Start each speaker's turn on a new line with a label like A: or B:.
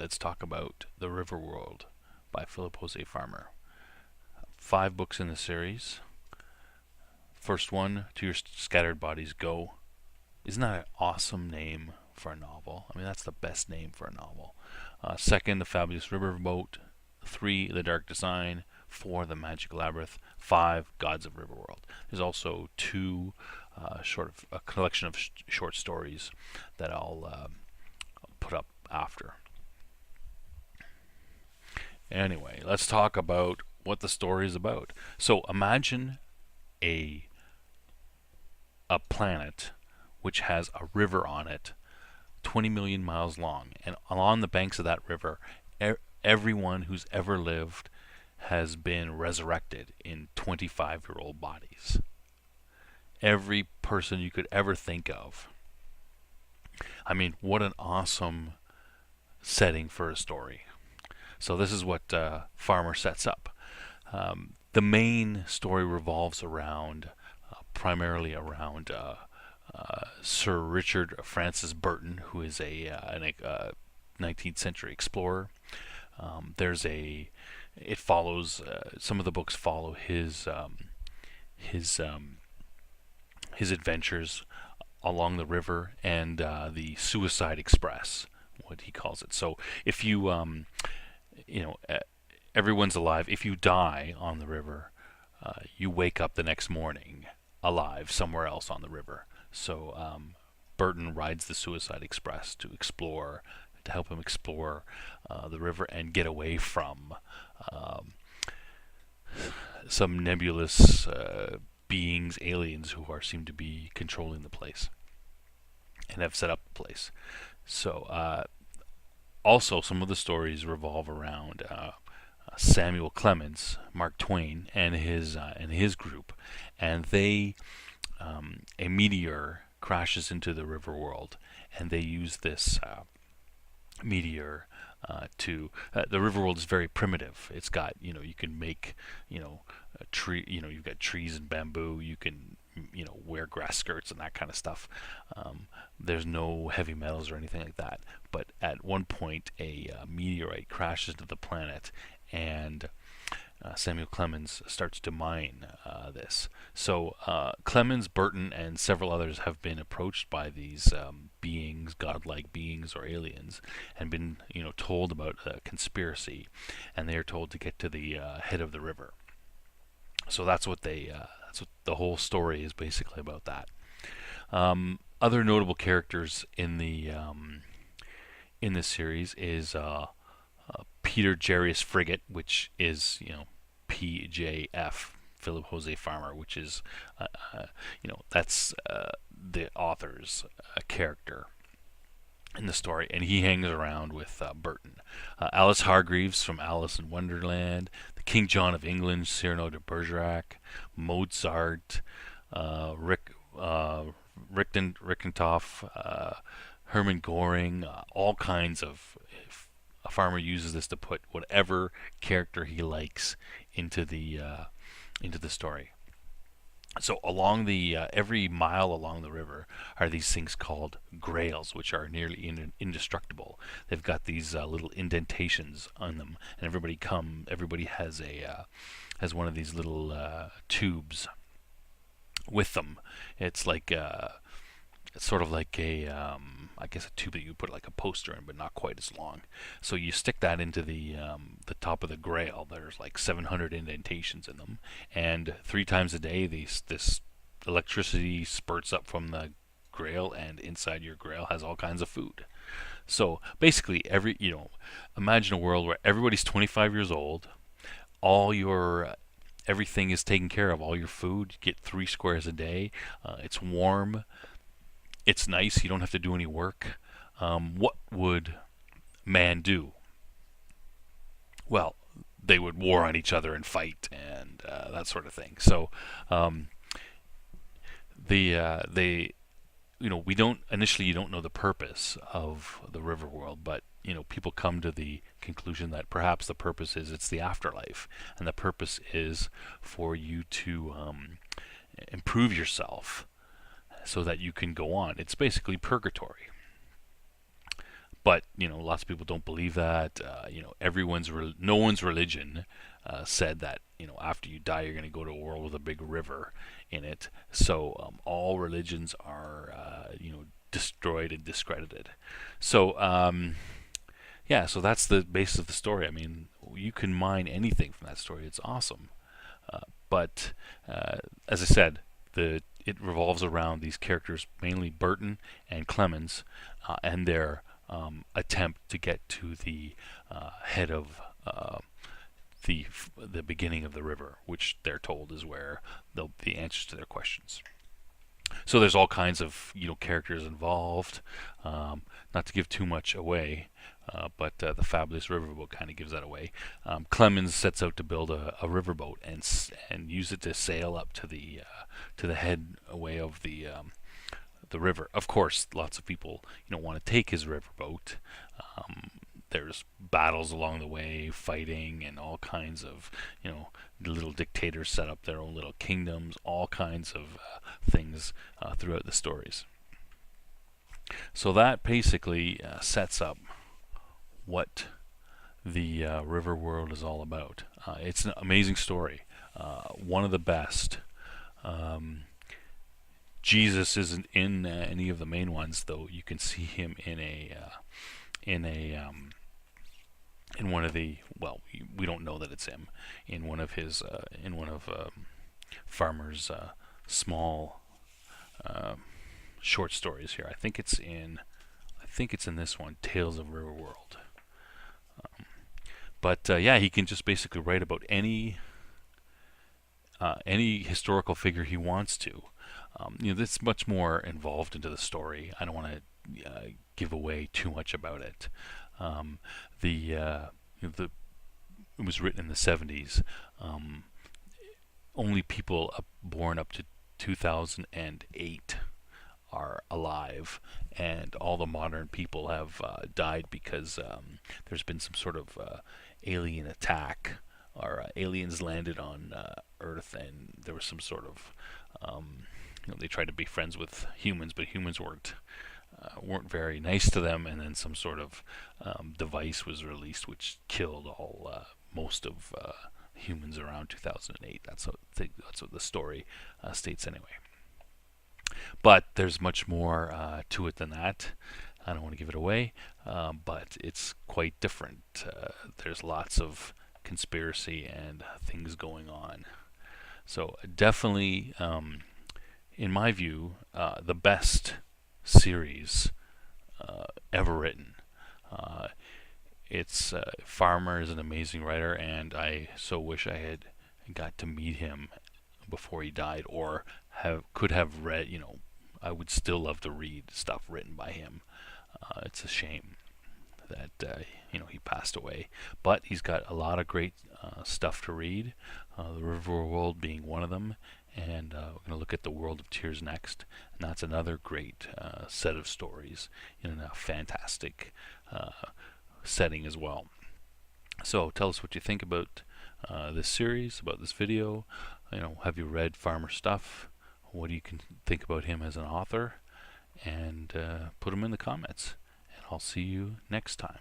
A: let's talk about The Riverworld by Philip Jose Farmer. 5 books in the series. First one, To Your Scattered Bodies Go. Isn't that an awesome name for a novel? I mean, that's the best name for a novel. Second, The Fabulous Riverboat. 3, The Dark Design. 4, The Magic Labyrinth. 5, Gods of Riverworld. There's also 2 a collection of short stories that I'll put up after. Anyway, let's talk about what the story is about. So imagine a planet which has a river on it 20 million miles long, and along the banks of that river everyone who's ever lived has been resurrected in 25-year-old bodies. Every person you could ever think of. I mean, what an awesome setting for a story. So this is what Farmer sets up. The main story revolves around primarily around Sir Richard Francis Burton, who is a 19th century explorer. It follows some of the books follow his adventures along the river and the Suicide Express, what he calls it. So if you everyone's alive. If you die on the river, you wake up the next morning alive somewhere else on the river. So Burton rides the Suicide Express to help him explore the river and get away from some nebulous beings, aliens, who seem to be controlling the place and have set up the place. So also some of the stories revolve around Samuel Clemens, Mark Twain, and his group, and a meteor crashes into the Riverworld, and they use this meteor the Riverworld is very primitive. It's got, you can make, a tree, you've got trees and bamboo. You can, wear grass skirts and that kind of stuff. There's no heavy metals or anything like that. But at one point, a meteorite crashes into the planet, and Samuel Clemens starts to mine this. So Clemens, Burton, and several others have been approached by these beings, godlike beings or aliens, and been told about a conspiracy, and they are told to get to the head of the river. So that's what the whole story is basically about. That. Other notable characters in this series is Peter Jarius Frigate, which is PJF, Philip Jose Farmer, which is that's the author's character in the story, and he hangs around with Burton. Alice Hargreaves from Alice in Wonderland, the King John of England, Cyrano de Bergerac, Mozart, Richtentoff, Hermann Goring, all kinds of. Farmer uses this to put whatever character he likes into the story. So along every mile along the river are these things called grails, which are nearly indestructible. They've got these little indentations on them, and everybody has one of these little tubes with them. It's sort of like I guess a tube that you put like a poster in, but not quite as long. So you stick that into the top of the grail. There's like 700 indentations in them, and 3 times a day this electricity spurts up from the grail, and inside your grail has all kinds of food. So basically, imagine a world where everybody's 25 years old, everything is taken care of, all your food, you get 3 squares a day, it's warm, it's nice, you don't have to do any work. What would man do? Well, they would war on each other and fight and that sort of thing. So you don't know the purpose of the Riverworld, but people come to the conclusion that perhaps the purpose is it's the afterlife, and the purpose is for you to improve yourself so that you can go on. It's basically purgatory. but lots of people don't believe that. No one's religion said that after you die you're going to go to a world with a big river in it. So all religions are destroyed and discredited. So yeah, so that's the basis of the story. I mean, you can mine anything from that story. It's awesome. But as I said, it revolves around these characters, mainly Burton and Clemens, and their attempt to get to the head of the beginning of the river, which they're told is where they'll the answers to their questions. So there's all kinds of characters involved. Not to give too much away, but the Fabulous Riverboat kind of gives that away. Clemens sets out to build a riverboat and use it to sail up to the headway of the river. Of course, lots of people want to take his riverboat. There's battles along the way, fighting, and all kinds of little dictators set up their own little kingdoms, all kinds of things throughout the stories. So that basically sets up what the Riverworld is all about. It's an amazing story, one of the best. Jesus isn't in any of the main ones, though. You can see him in one of the, well, we don't know that it's him, in one of his Farmer's small short stories here. I think it's in this one, Tales of Riverworld. But yeah, he can just basically write about any historical figure he wants to. That's much more involved into the story. I don't want to give away too much about it. It was written in the 70s. Only people born up to 2008 are alive, and all the modern people have died because there's been some sort of alien attack, or aliens landed on Earth, and there was some sort of they tried to be friends with humans, but humans weren't very nice to them, and then some sort of device was released which killed most of humans around 2008. That's what the story states anyway. But there's much more to it than that. I don't want to give it away, but it's quite different. There's lots of conspiracy and things going on. So definitely, in my view, the best series ever written. Farmer is an amazing writer, and I so wish I had got to meet him before he died, or could have read. I would still love to read stuff written by him. It's a shame that he passed away, but he's got a lot of great stuff to read. The Riverworld being one of them, and we're going to look at the World of Tears next, and that's another great set of stories in a fantastic setting as well. So tell us what you think about this series, about this video. Have you read Farmer stuff? What do you think about him as an author? And put them in the comments, and I'll see you next time.